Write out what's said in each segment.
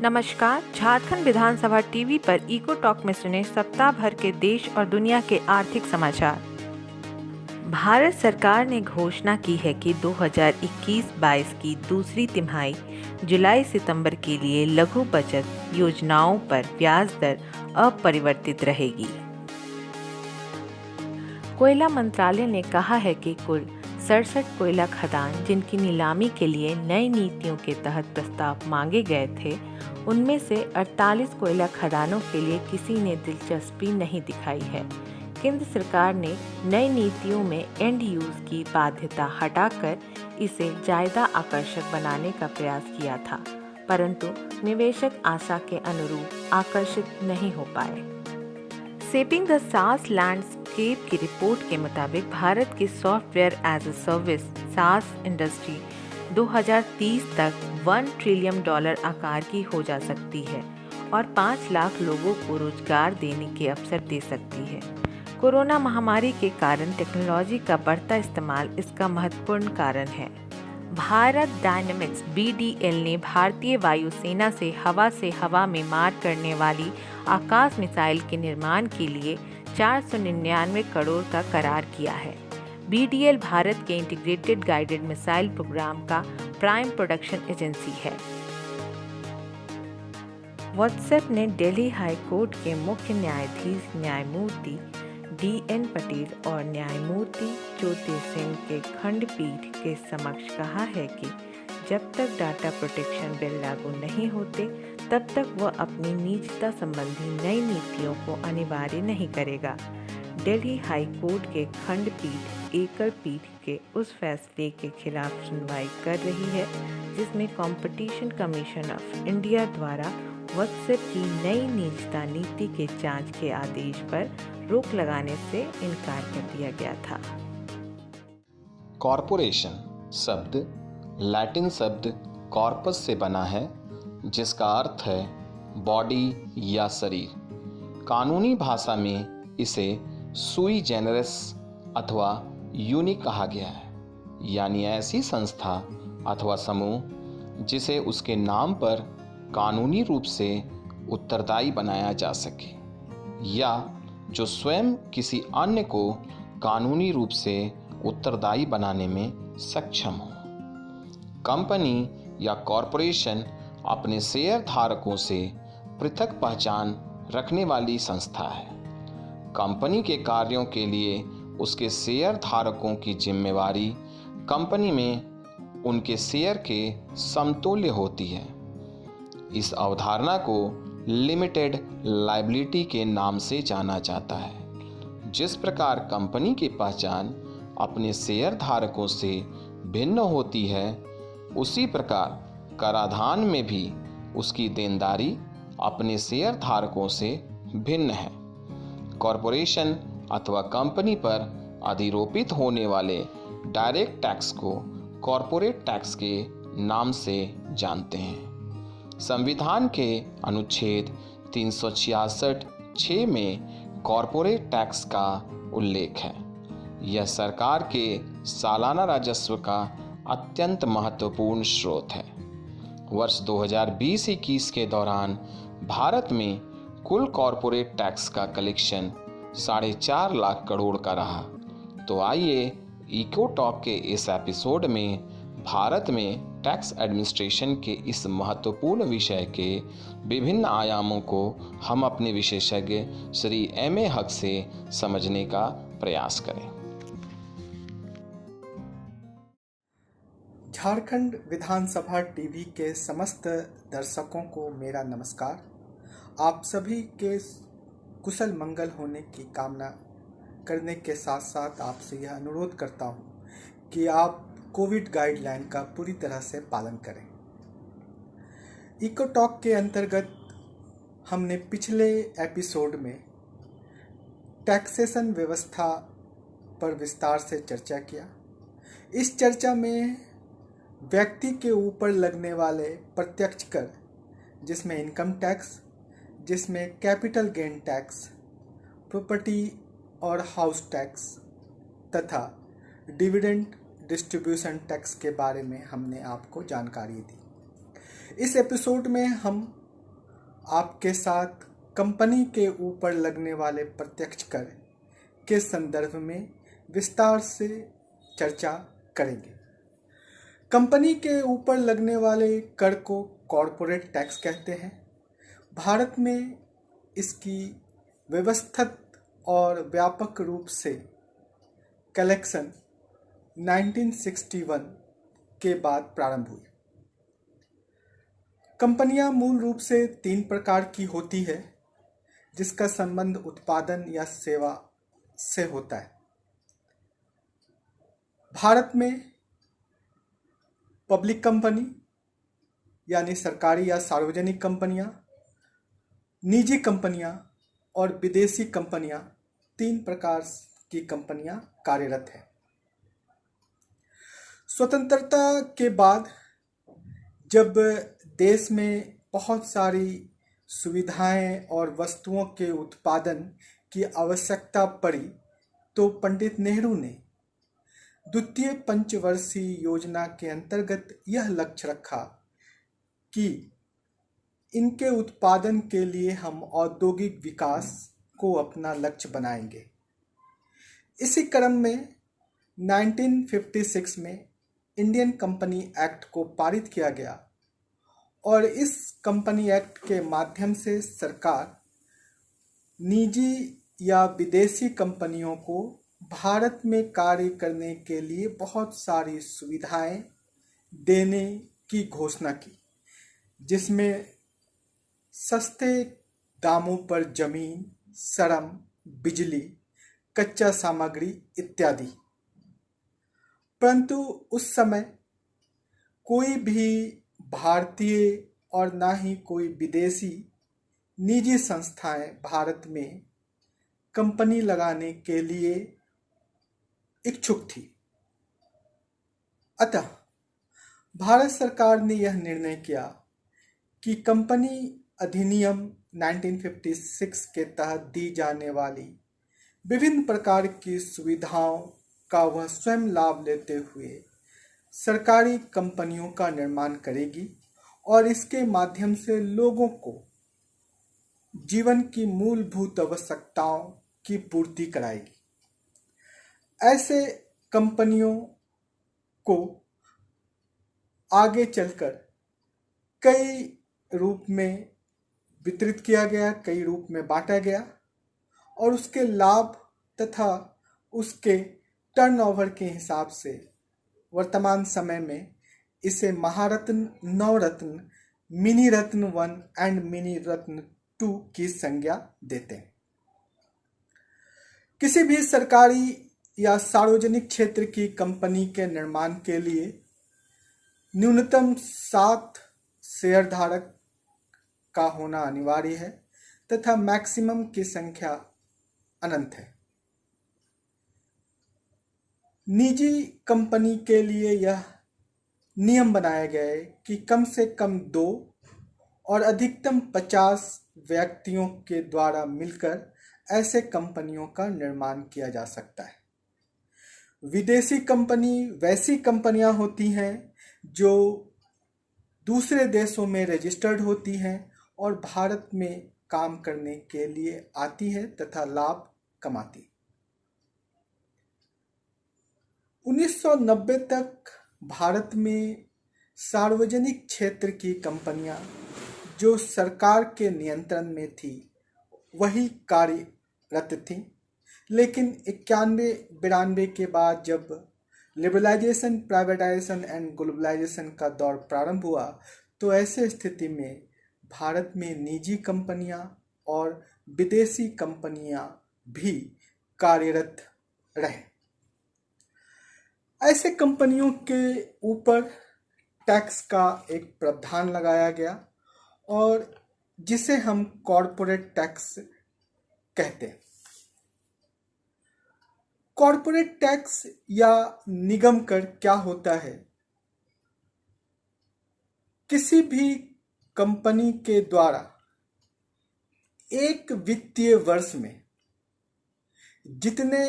नमस्कार। झारखंड विधानसभा टीवी पर eco talk में सुने सप्ताह भर के देश और दुनिया के आर्थिक समाचार। भारत सरकार ने घोषणा की है कि 2021-22 की दूसरी तिमाही जुलाई सितंबर के लिए लघु बचत योजनाओं पर ब्याज दर अपरिवर्तित रहेगी। कोयला मंत्रालय ने कहा है कि कुल 67 कोयला खदान जिनकी नीलामी के लिए नई नीतियों के तहत प्रस्ताव मांगे गए थे, उनमें से 48 कोयला खदानों के लिए किसी ने दिलचस्पी नहीं दिखाई है। केंद्र सरकार ने नई नीतियों में एंड यूज की बाध्यता हटाकर इसे ज़्यादा आकर्षक बनाने का प्रयास किया था, परंतु निवेशक आशा के अनुरूप आकर्षित नहीं हो पाए। शेपिंग द सास लैंडस्केप की रिपोर्ट के मुताबिक भारत की software as a service SaaS industry 2030 तक $1 ट्रिलियन आकार की हो जा सकती है और 5 लाख लोगों को रोजगार देने के अवसर दे सकती है। कोरोना महामारी के कारण टेक्नोलॉजी का बढ़ता इस्तेमाल इसका महत्वपूर्ण कारण है। भारत डायनेमिक्स BDL ने भारतीय वायुसेना से हवा में मार करने वाली आकाश मिसाइल के निर्माण के लिए 499 करोड़ का करार किया है। BDL भारत के इंटीग्रेटेड गाइडेड मिसाइल प्रोग्राम का प्राइम प्रोडक्शन एजेंसी है। व्हाट्सएप ने दिल्ली हाई कोर्ट के मुख्य न्यायाधीश न्यायमूर्ति DN पटेल और न्यायमूर्ति ज्योति सिंह के खंडपीठ के समक्ष कहा है कि जब तक डाटा प्रोटेक्शन बिल लागू नहीं होते, तब तक वह अपनी निजता संबंधी नई नीतियों को अनिवार्य नहीं करेगा। दिल्ली हाई कोर्ट के खंडपीठ एकल पीठ के उस फैसले के खिलाफ सुनवाई कर रही है जिसमें कंपटीशन कमीशन ऑफ इंडिया द्वारा व्हाट्सएप की नई निजता नीति के जांच के आदेश पर रोक लगाने से इनकार कर दिया गया था। कॉरपोरेशन शब्द लैटिन शब्द कॉर्पस से बना है, जिसका अर्थ है बॉडी या शरीर। कानूनी भाषा में इसे सुई जेनरस अथवा यूनिक कहा गया है, यानी ऐसी संस्था अथवा समूह जिसे उसके नाम पर कानूनी रूप से उत्तरदायी बनाया जा सके या जो स्वयं किसी अन्य को कानूनी रूप से उत्तरदायी बनाने में सक्षम हो। कंपनी या कॉरपोरेशन अपने शेयर धारकों से पृथक पहचान रखने वाली संस्था है। कंपनी के कार्यों के लिए उसके शेयर धारकों की जिम्मेवारी कंपनी में उनके शेयर के समतुल्य होती है। इस अवधारणा को लिमिटेड लायबिलिटी के नाम से जाना जाता है। जिस प्रकार कंपनी की पहचान अपने शेयर धारकों से भिन्न होती है, उसी प्रकार कराधान में भी उसकी देनदारी अपने शेयर धारकों से भिन्न है। कॉरपोरेशन अथवा कंपनी पर अधिरोपित होने वाले डायरेक्ट टैक्स को कॉरपोरेट टैक्स के नाम से जानते हैं। संविधान के अनुच्छेद 366(6) में कॉरपोरेट टैक्स का उल्लेख है। यह सरकार के सालाना राजस्व का अत्यंत महत्वपूर्ण स्रोत है। वर्ष 2020-21 के दौरान भारत में कुल कॉरपोरेट टैक्स का कलेक्शन 4.5 लाख करोड़ का रहा। तो आइए इको टॉक के इस एपिसोड में भारत में टैक्स एडमिनिस्ट्रेशन के इस महत्वपूर्ण विषय के विभिन्न आयामों को हम अपने विशेषज्ञ श्री M.A. हक से समझने का प्रयास करें। झारखंड विधानसभा टीवी के समस्त दर्शकों को मेरा नमस्कार। आप सभी के कुशल मंगल होने की कामना करने के साथ साथ आपसे यह अनुरोध करता हूं कि आप कोविड गाइडलाइन का पूरी तरह से पालन करें। इको टॉक के अंतर्गत हमने पिछले एपिसोड में टैक्सेशन व्यवस्था पर विस्तार से चर्चा किया। इस चर्चा में व्यक्ति के ऊपर लगने वाले प्रत्यक्ष कर, जिसमें इनकम टैक्स, जिसमें कैपिटल गेन टैक्स, प्रॉपर्टी और हाउस टैक्स तथा डिविडेंड डिस्ट्रीब्यूशन टैक्स के बारे में हमने आपको जानकारी दी। इस एपिसोड में हम आपके साथ कंपनी के ऊपर लगने वाले प्रत्यक्ष कर के संदर्भ में विस्तार से चर्चा करेंगे। कंपनी के ऊपर लगने वाले कर को कॉरपोरेट टैक्स कहते हैं। भारत में इसकी व्यवस्थित और व्यापक रूप से कलेक्शन 1961 के बाद प्रारंभ हुई। कंपनियां मूल रूप से 3 प्रकार की होती है, जिसका संबंध उत्पादन या सेवा से होता है। भारत में पब्लिक कंपनी यानी सरकारी या सार्वजनिक कंपनियां, निजी कंपनियां और विदेशी कंपनियां 3 प्रकार की कंपनियां कार्यरत हैं। स्वतंत्रता के बाद जब देश में बहुत सारी सुविधाएं और वस्तुओं के उत्पादन की आवश्यकता पड़ी, तो पंडित नेहरू ने द्वितीय पंचवर्षीय योजना के अंतर्गत यह लक्ष्य रखा कि इनके उत्पादन के लिए हम औद्योगिक विकास को अपना लक्ष्य बनाएंगे। इसी क्रम में 1956 में इंडियन कंपनी एक्ट को पारित किया गया और इस कंपनी एक्ट के माध्यम से सरकार निजी या विदेशी कंपनियों को भारत में कार्य करने के लिए बहुत सारी सुविधाएं देने की घोषणा की, जिसमें सस्ते दामों पर जमीन, श्रम, बिजली, कच्चा सामग्री इत्यादि। परंतु उस समय कोई भी भारतीय और ना ही कोई विदेशी निजी संस्थाएं भारत में कंपनी लगाने के लिए इच्छुक थी। अतः भारत सरकार ने यह निर्णय किया कि कंपनी अधिनियम 1956 के तहत दी जाने वाली विभिन्न प्रकार की सुविधाओं का वह स्वयं लाभ लेते हुए सरकारी कंपनियों का निर्माण करेगी और इसके माध्यम से लोगों को जीवन की मूलभूत आवश्यकताओं की पूर्ति कराएगी। ऐसे कंपनियों को आगे चलकर कई रूप में वितरित किया गया, कई रूप में बांटा गया और उसके लाभ तथा उसके टर्नओवर के हिसाब से वर्तमान समय में इसे महारत्न, नवरत्न, मिनी रत्न 1 एंड मिनी रत्न 2 की संज्ञा देते हैं। किसी भी सरकारी या सार्वजनिक क्षेत्र की कंपनी के निर्माण के लिए न्यूनतम 7 शेयरधारक का होना अनिवार्य है तथा मैक्सिमम की संख्या अनंत है। निजी कंपनी के लिए यह नियम बनाए गए कि कम से कम 2 और अधिकतम 50 व्यक्तियों के द्वारा मिलकर ऐसे कंपनियों का निर्माण किया जा सकता है। विदेशी कंपनी वैसी कंपनियां होती हैं जो दूसरे देशों में रजिस्टर्ड होती हैं और भारत में काम करने के लिए आती है तथा लाभ कमाती। 1990 तक भारत में सार्वजनिक क्षेत्र की कंपनियां जो सरकार के नियंत्रण में थी वही कार्यरत थीं, लेकिन 91-92 के बाद जब लिबरलाइजेशन, प्राइवेटाइजेशन एंड ग्लोबलाइजेशन का दौर प्रारंभ हुआ तो ऐसे स्थिति में भारत में निजी कंपनियां और विदेशी कंपनियां भी कार्यरत रहे। ऐसे कंपनियों के ऊपर टैक्स का एक प्रावधान लगाया गया और जिसे हम कॉरपोरेट टैक्स कहते हैं। कॉरपोरेट टैक्स या निगम कर क्या होता है? किसी भी कंपनी के द्वारा एक वित्तीय वर्ष में जितने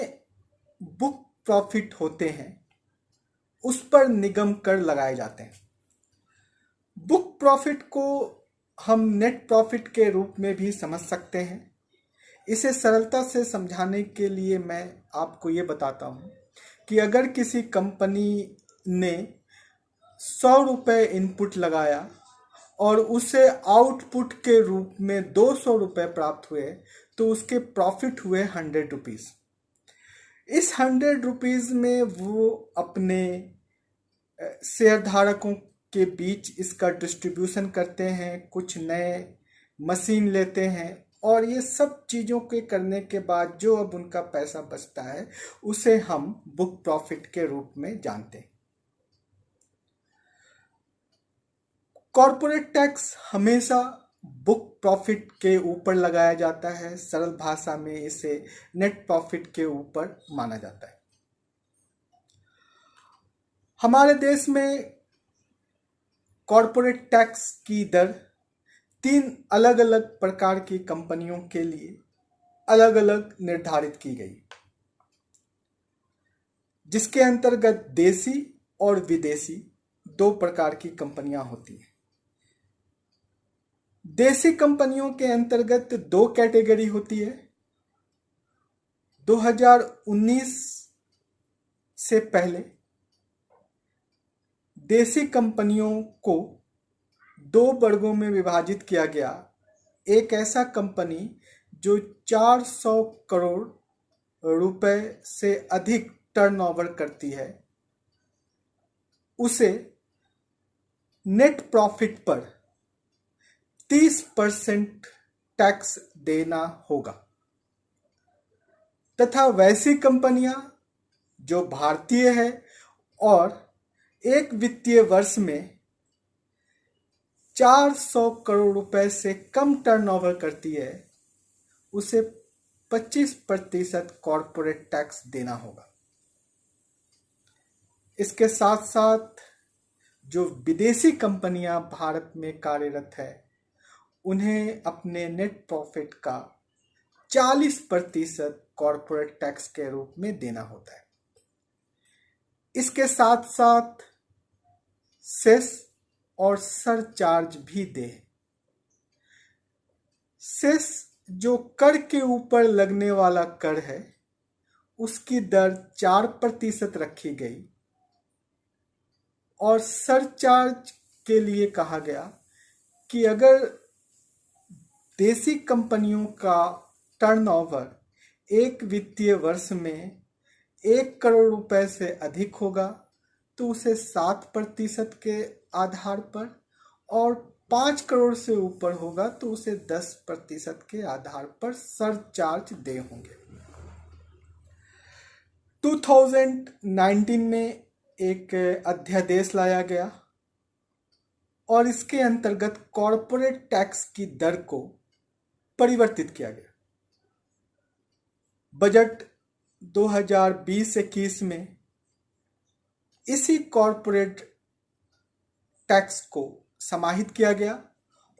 बुक प्रॉफिट होते हैं उस पर निगम कर लगाए जाते हैं। बुक प्रॉफिट को हम नेट प्रॉफिट के रूप में भी समझ सकते हैं। इसे सरलता से समझाने के लिए मैं आपको ये बताता हूँ कि अगर किसी कंपनी ने 100 रुपये इनपुट लगाया और उसे आउटपुट के रूप में 200 रुपये प्राप्त हुए तो उसके प्रॉफिट हुए 100 रुपीज़। इस 100 रुपीज़ में वो अपने शेयर धारकों के बीच इसका डिस्ट्रीब्यूशन करते हैं, कुछ नए मशीन लेते हैं और ये सब चीज़ों के करने के बाद जो अब उनका पैसा बचता है उसे हम बुक प्रॉफिट के रूप में जानते हैं। कॉर्पोरेट टैक्स हमेशा बुक प्रॉफिट के ऊपर लगाया जाता है। सरल भाषा में इसे नेट प्रॉफिट के ऊपर माना जाता है। हमारे देश में कॉर्पोरेट टैक्स की दर 3 अलग अलग प्रकार की कंपनियों के लिए अलग अलग निर्धारित की गई, जिसके अंतर्गत देसी और विदेशी 2 प्रकार की कंपनियां होती हैं। देसी कंपनियों के अंतर्गत 2 कैटेगरी होती है। 2019 से पहले देसी कंपनियों को 2 वर्गों में विभाजित किया गया। एक ऐसा कंपनी जो 400 करोड़ रुपए से अधिक टर्नओवर करती है, उसे नेट प्रॉफिट पर 30% टैक्स देना होगा, तथा वैसी कंपनियां जो भारतीय है और एक वित्तीय वर्ष में 400 करोड़ रुपए से कम टर्नओवर करती है, उसे 25% कॉर्पोरेट टैक्स देना होगा। इसके साथ साथ जो विदेशी कंपनियां भारत में कार्यरत है, उन्हें अपने नेट प्रॉफिट का 40% कॉर्पोरेट टैक्स के रूप में देना होता है। इसके साथ साथ सेस और सरचार्ज भी दे। सेस जो कर के ऊपर लगने वाला कर है, उसकी दर 4% रखी गई और सरचार्ज के लिए कहा गया कि अगर देसी कंपनियों का टर्नओवर एक वित्तीय वर्ष में 1 करोड़ रुपए से अधिक होगा तो उसे 7% के आधार पर, और 5 करोड़ से ऊपर होगा तो उसे 10% के आधार पर सरचार्ज दे होंगे। 2019 में एक अध्यादेश लाया गया और इसके अंतर्गत कॉर्पोरेट टैक्स की दर को परिवर्तित किया गया। बजट 2020-21 में इसी कॉर्पोरेट टैक्स को समाहित किया गया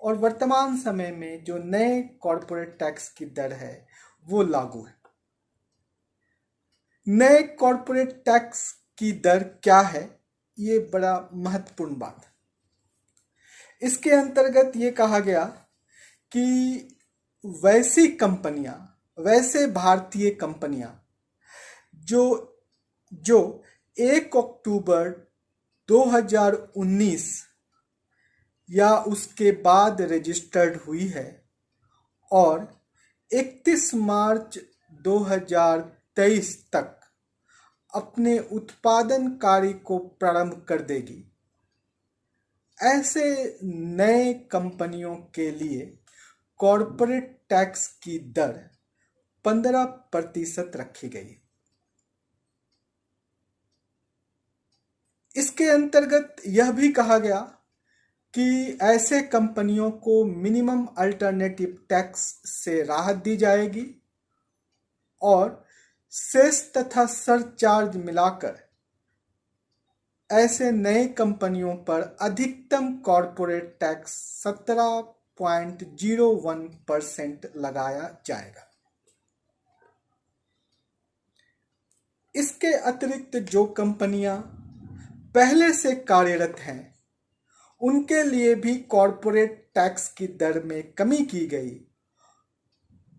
और वर्तमान समय में जो नए कॉर्पोरेट टैक्स की दर है वो लागू है। नए कॉर्पोरेट टैक्स की दर क्या है, ये बड़ा महत्वपूर्ण बात है। इसके अंतर्गत ये कहा गया कि वैसी कंपनियां, वैसे भारतीय कंपनियां जो 1 अक्टूबर 2019 या उसके बाद रजिस्टर्ड हुई है और 31 मार्च 2023 तक अपने उत्पादन कार्य को प्रारंभ कर देगी, ऐसे नए कंपनियों के लिए कॉर्पोरेट टैक्स की दर 15% रखी गई। इसके अंतर्गत यह भी कहा गया कि ऐसे कंपनियों को मिनिमम अल्टरनेटिव टैक्स से राहत दी जाएगी और सेस तथा सरचार्ज मिलाकर ऐसे नए कंपनियों पर अधिकतम कॉर्पोरेट टैक्स 17.01% लगाया जाएगा। इसके अतिरिक्त जो कंपनियां पहले से कार्यरत हैं, उनके लिए भी कॉर्पोरेट टैक्स की दर में कमी की गई।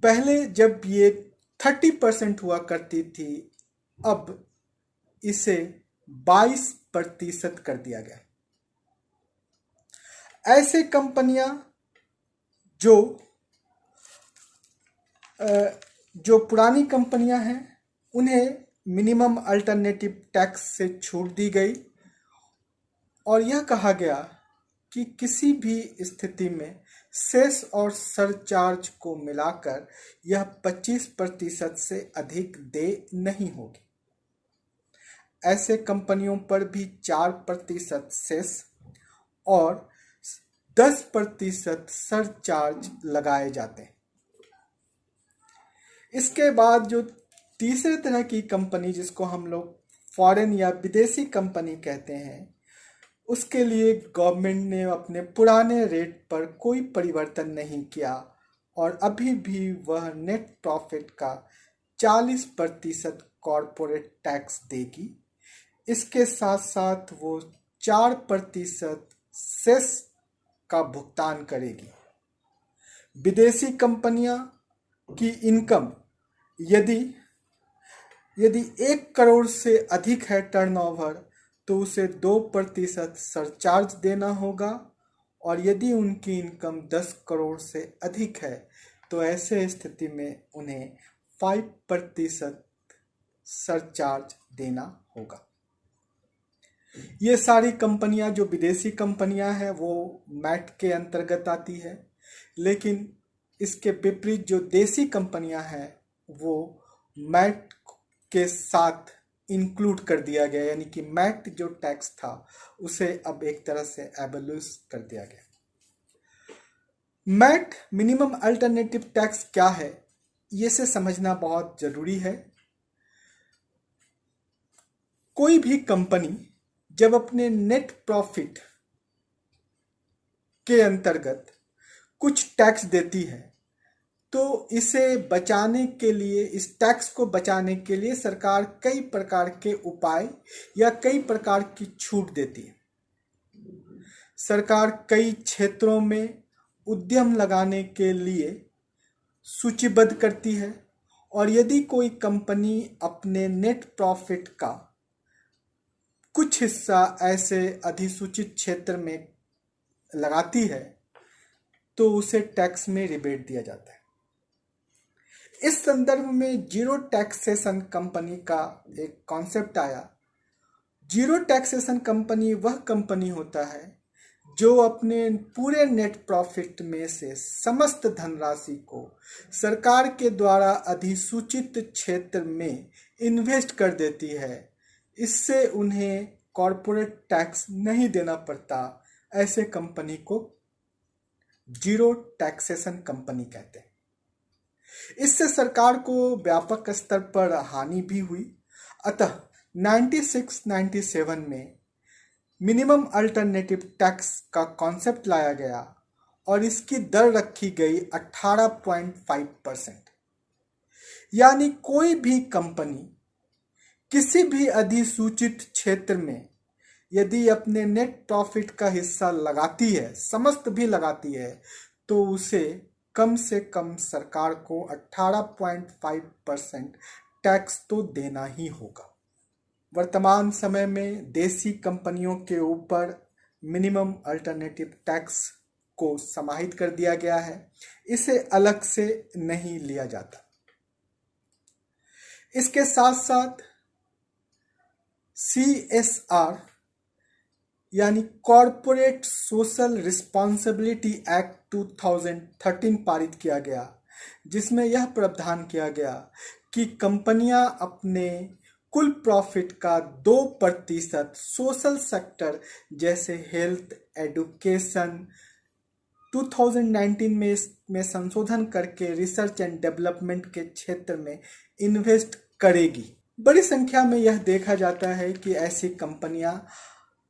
पहले जब ये 30% हुआ करती थी, अब इसे 22% कर दिया गया। ऐसे कंपनियां जो पुरानी कंपनियां हैं, उन्हें मिनिमम अल्टरनेटिव टैक्स से छूट दी गई और यह कहा गया कि किसी भी स्थिति में सेस और सरचार्ज को मिलाकर यह 25% से अधिक देय नहीं होगी। ऐसे कंपनियों पर भी 4% सेस और 10% सरचार्ज लगाए जाते हैं। इसके बाद जो तीसरे तरह की कंपनी, जिसको हम लोग फॉरेन या विदेशी कंपनी कहते हैं, उसके लिए गवर्नमेंट ने अपने पुराने रेट पर कोई परिवर्तन नहीं किया और अभी भी वह नेट प्रॉफिट का 40% कॉरपोरेट टैक्स देगी। इसके साथ साथ वो 4% सेस का भुगतान करेगी। विदेशी कंपनियां की इनकम यदि 1 करोड़ से अधिक है टर्नओवर, तो उसे 2% सरचार्ज देना होगा और यदि उनकी इनकम 10 करोड़ से अधिक है तो ऐसे स्थिति में उन्हें 5% सरचार्ज देना होगा। ये सारी कंपनियां जो विदेशी कंपनियां हैं वो मैट के अंतर्गत आती है, लेकिन इसके विपरीत जो देसी कंपनियां हैं वो मैट के साथ इंक्लूड कर दिया गया, यानी कि मैट जो टैक्स था उसे अब एक तरह से एबोलिश कर दिया गया। मैट मिनिमम अल्टरनेटिव टैक्स क्या है, ये से समझना बहुत जरूरी है। कोई भी कंपनी जब अपने नेट प्रॉफिट के अंतर्गत कुछ टैक्स देती है तो इसे बचाने के लिए, इस टैक्स को बचाने के लिए सरकार कई प्रकार के उपाय या कई प्रकार की छूट देती है। सरकार कई क्षेत्रों में उद्यम लगाने के लिए सूचीबद्ध करती है और यदि कोई कंपनी अपने नेट प्रॉफिट का कुछ हिस्सा ऐसे अधिसूचित क्षेत्र में लगाती है तो उसे टैक्स में रिबेट दिया जाता है। इस संदर्भ में जीरो टैक्सेशन कंपनी का एक कॉन्सेप्ट आया। जीरो टैक्सेशन कंपनी वह कंपनी होता है जो अपने पूरे नेट प्रॉफिट में से समस्त धनराशि को सरकार के द्वारा अधिसूचित क्षेत्र में इन्वेस्ट कर देती है। इससे उन्हें कॉरपोरेट टैक्स नहीं देना पड़ता। ऐसे कंपनी को जीरो टैक्सेशन कंपनी कहते हैं। इससे सरकार को व्यापक स्तर पर हानि भी हुई। अतः 96-97 में मिनिमम अल्टरनेटिव टैक्स का कॉन्सेप्ट लाया गया और इसकी दर रखी गई 18.5%। यानी कोई भी कंपनी किसी भी अधिसूचित क्षेत्र में यदि अपने नेट प्रॉफिट का हिस्सा लगाती है, समस्त भी लगाती है, तो उसे कम से कम सरकार को 18.5% टैक्स तो देना ही होगा। वर्तमान समय में देसी कंपनियों के ऊपर मिनिमम अल्टरनेटिव टैक्स को समाहित कर दिया गया है, इसे अलग से नहीं लिया जाता। इसके साथ साथ CSR यानी कॉरपोरेट सोशल रिस्पॉन्सिबिलिटी एक्ट 2013 पारित किया गया, जिसमें यह प्रावधान किया गया कि कंपनियां अपने कुल प्रॉफिट का 2% सोशल सेक्टर जैसे हेल्थ, एडुकेशन 2019 में संशोधन करके रिसर्च एंड डेवलपमेंट के क्षेत्र में इन्वेस्ट करेगी। बड़ी संख्या में यह देखा जाता है कि ऐसी कंपनियां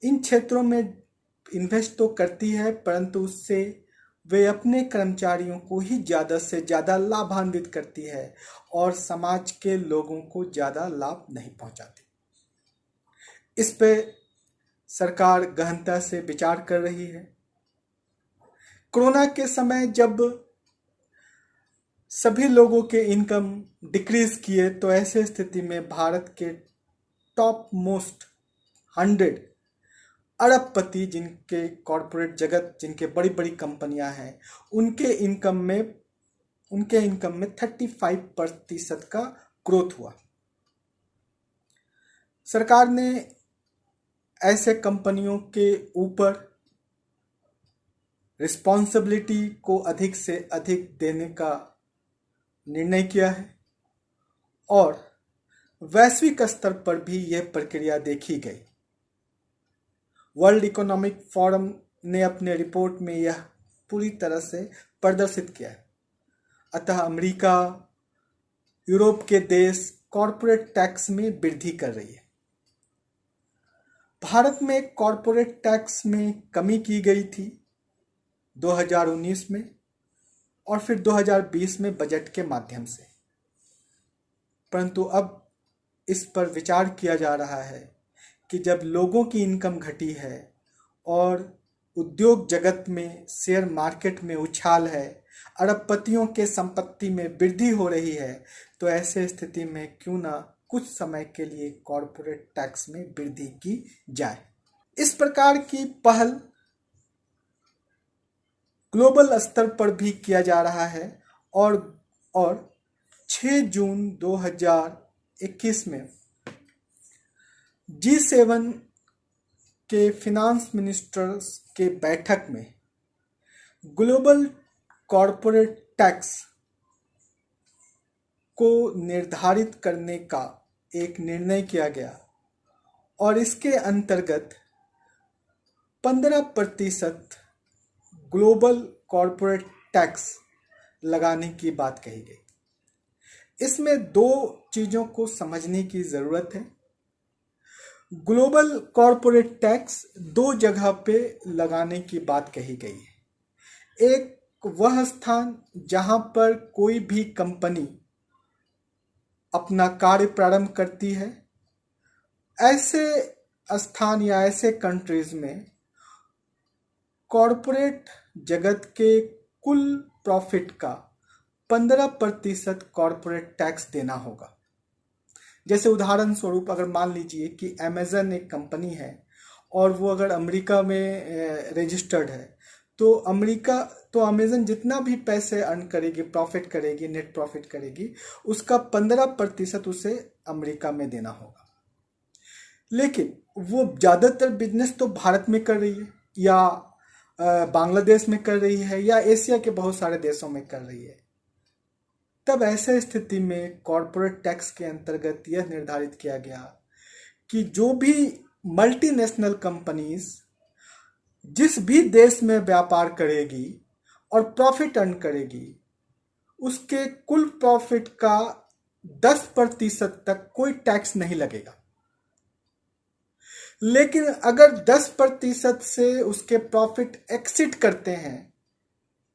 इन क्षेत्रों में इन्वेस्ट तो करती है, परंतु उससे वे अपने कर्मचारियों को ही ज़्यादा से ज़्यादा लाभान्वित करती है और समाज के लोगों को ज़्यादा लाभ नहीं पहुंचाती। इस पे सरकार गहनता से विचार कर रही है। कोरोना के समय जब सभी लोगों के इनकम डिक्रीज किए, तो ऐसे स्थिति में भारत के टॉप मोस्ट 100 अरबपति जिनके कॉरपोरेट जगत, जिनके बड़ी बड़ी कंपनियां हैं, उनके इनकम में 35% का ग्रोथ हुआ। सरकार ने ऐसे कंपनियों के ऊपर रिस्पॉन्सिबिलिटी को अधिक से अधिक देने का निर्णय किया है और वैश्विक स्तर पर भी यह प्रक्रिया देखी गई। वर्ल्ड इकोनॉमिक फोरम ने अपने रिपोर्ट में यह पूरी तरह से प्रदर्शित किया है। अतः अमेरिका, यूरोप के देश कॉरपोरेट टैक्स में वृद्धि कर रही है। भारत में कॉरपोरेट टैक्स में कमी की गई थी 2019 में और फिर 2020 में बजट के माध्यम से, परंतु अब इस पर विचार किया जा रहा है कि जब लोगों की इनकम घटी है और उद्योग जगत में, शेयर मार्केट में उछाल है, अरबपतियों के संपत्ति में वृद्धि हो रही है, तो ऐसे स्थिति में क्यों ना कुछ समय के लिए कॉरपोरेट टैक्स में वृद्धि की जाए। इस प्रकार की पहल ग्लोबल स्तर पर भी किया जा रहा है और 6 जून 2021 में G7 के फिनांस मिनिस्टर्स के बैठक में ग्लोबल कॉरपोरेट टैक्स को निर्धारित करने का एक निर्णय किया गया और इसके अंतर्गत 15% ग्लोबल कॉरपोरेट टैक्स लगाने की बात कही गई। इसमें 2 चीज़ों को समझने की ज़रूरत है। ग्लोबल कॉरपोरेट टैक्स 2 जगह पे लगाने की बात कही गई है। एक वह स्थान जहां पर कोई भी कंपनी अपना कार्य प्रारंभ करती है, ऐसे स्थान या ऐसे कंट्रीज में कॉरपोरेट जगत के कुल प्रॉफिट का 15% कॉरपोरेट टैक्स देना होगा। जैसे उदाहरण स्वरूप अगर मान लीजिए कि अमेज़न एक कंपनी है और वो अगर अमेरिका में रजिस्टर्ड है, तो अमेज़न जितना भी पैसे अर्न करेगी, प्रॉफिट करेगी, नेट प्रॉफिट करेगी, उसका 15% उसे अमेरिका में देना होगा। लेकिन वो ज़्यादातर बिजनेस तो भारत में कर रही है या बांग्लादेश में कर रही है या एशिया के बहुत सारे देशों में कर रही है। तब ऐसे स्थिति में कॉरपोरेट टैक्स के अंतर्गत यह निर्धारित किया गया कि जो भी मल्टीनेशनल कंपनीज जिस भी देश में व्यापार करेगी और प्रॉफिट अर्न करेगी, उसके कुल प्रॉफिट का 10% तक कोई टैक्स नहीं लगेगा। लेकिन अगर 10% से उसके प्रॉफिट एक्सीड करते हैं,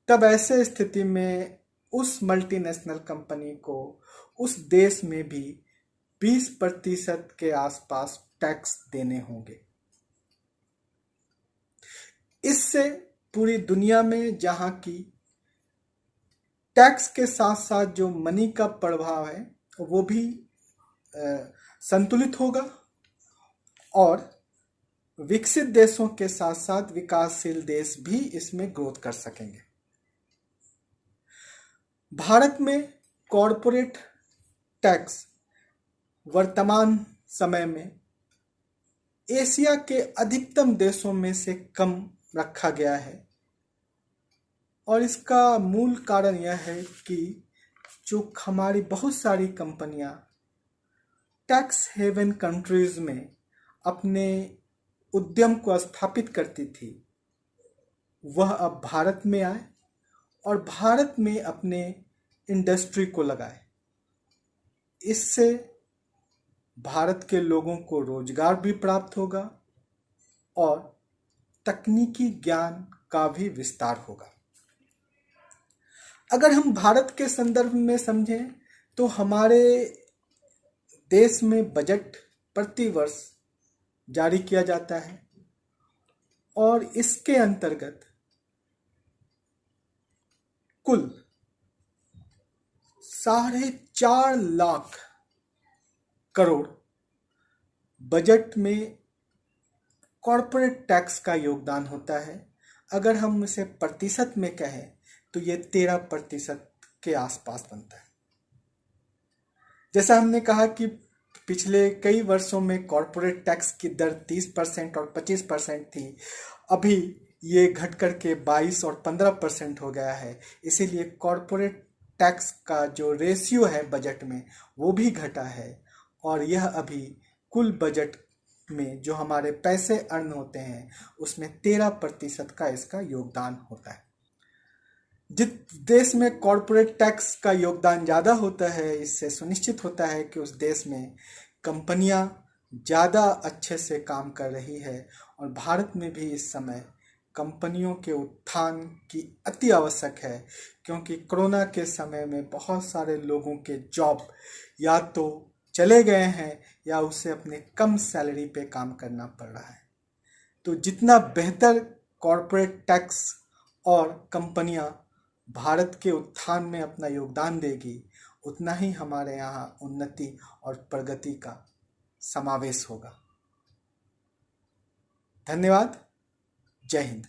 तब ऐसे स्थिति में उस मल्टीनेशनल कंपनी को उस देश में भी 20% के आसपास टैक्स देने होंगे। इससे पूरी दुनिया में जहां की टैक्स के साथ साथ जो मनी का प्रभाव है वो भी संतुलित होगा और विकसित देशों के साथ साथ विकासशील देश भी इसमें ग्रोथ कर सकेंगे। भारत में कॉरपोरेट टैक्स वर्तमान समय में एशिया के अधिकतम देशों में से कम रखा गया है और इसका मूल कारण यह है कि जो हमारी बहुत सारी कंपनियां टैक्स हेवन कंट्रीज में अपने उद्यम को स्थापित करती थी, वह अब भारत में आए और भारत में अपने इंडस्ट्री को लगाए। इससे भारत के लोगों को रोजगार भी प्राप्त होगा और तकनीकी ज्ञान का भी विस्तार होगा। अगर हम भारत के संदर्भ में समझें तो हमारे देश में बजट प्रतिवर्ष जारी किया जाता है और इसके अंतर्गत कुल 4.5 लाख करोड़ बजट में कॉरपोरेट टैक्स का योगदान होता है। अगर हम इसे प्रतिशत में कहें तो ये 13% के आसपास बनता है। जैसा हमने कहा कि पिछले कई वर्षों में कॉरपोरेट टैक्स की दर 30% और 25% थी, अभी ये घट कर के 22 और 15% हो गया है। इसीलिए कॉरपोरेट टैक्स का जो रेशियो है बजट में वो भी घटा है और यह अभी कुल बजट में जो हमारे पैसे अर्न होते हैं उसमें 13% का इसका योगदान होता है। जिस देश में कॉरपोरेट टैक्स का योगदान ज़्यादा होता है, इससे सुनिश्चित होता है कि उस देश में कंपनियां ज़्यादा अच्छे से काम कर रही है। और भारत में भी इस समय कंपनियों के उत्थान की अति आवश्यक है, क्योंकि कोरोना के समय में बहुत सारे लोगों के जॉब या तो चले गए हैं या उसे अपने कम सैलरी पे काम करना पड़ रहा है। तो जितना बेहतर कॉरपोरेट टैक्स और कंपनियां भारत के उत्थान में अपना योगदान देगी, उतना ही हमारे यहाँ उन्नति और प्रगति का समावेश होगा। धन्यवाद। जय हिंद।